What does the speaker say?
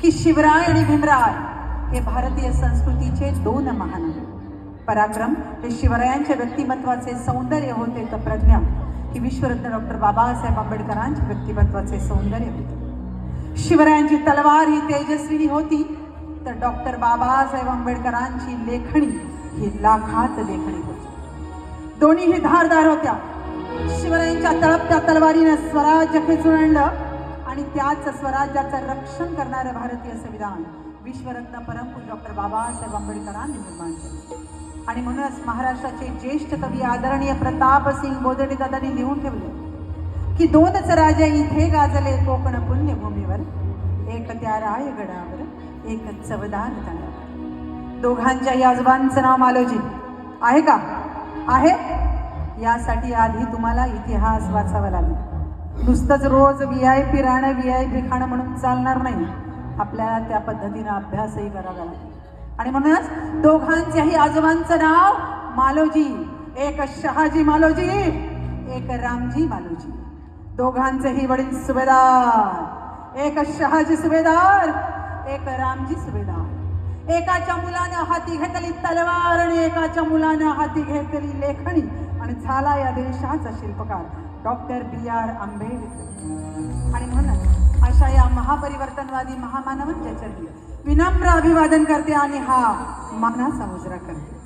की शिवराय आणि भीमराय हे भारतीय संस्कृतीचे दोन महान पराक्रम हे शिवरायांच्या व्यक्तिमत्वाचे सौंदर्य होते, तर प्रज्ञा ही विश्वरत्न डॉक्टर बाबासाहेब आंबेडकरांच्या व्यक्तिमत्वाचे सौंदर्य होते। शिवरायांची तलवार ही तेजस्विनी होती, तर डॉक्टर बाबासाहेब आंबेडकरांची लेखणी ही लाखात लेखणी होती। दोन्ही ही धारदार होत्या। शिवरायांच्या तळपत्या तलवारीने स्वराज्य खेचून आणलं आणि त्याच स्वराज्याचं रक्षण करणारं भारतीय संविधान विश्वरत्न परमपूज्य डॉक्टर बाबासाहेब आंबेडकरांनी निर्माण केले। आणि म्हणूनच महाराष्ट्राचे ज्येष्ठ कवी आदरणीय प्रतापसिंग बोधडे दादांनी लिहून ठेवले की दोनच राजे इथे गाजले कोकण पुण्यभूमीवर, एक त्या रायगडावर, एक चवदार तळ्यावर। दोघांच्याही आजोबांचं नाव मालोजी आहे का? आहे। यासाठी आधी तुम्हाला इतिहास वाचावा लागेल। नुसतंच रोज VIP राहणं, VIP खाणं म्हणून चालणार नाही, आपल्याला त्या पद्धतीने अभ्यासही करावा लागेल। आणि म्हणूनच दोघांच्याही आजोबांचं नाव मालोजी, एक शहाजी मालोजी, एक रामजी मालोजी। दोघांचेही वडील सुभेदार, एक शहाजी सुभेदार, एक रामजी सुभेदार। एकाच्या मुलानं हाती घेतली तलवार आणि एकाच्या मुलानं हाती घेतली लेखणी, आणि झाला या देशाचा शिल्पकार डॉक्टर BR आंबेडकर। आणि म्हणून अशा या महापरिवर्तनवादी महामानवांच्या चरणी विनम्र अभिवादन करते आणि हा मानाचा मुजरा करते।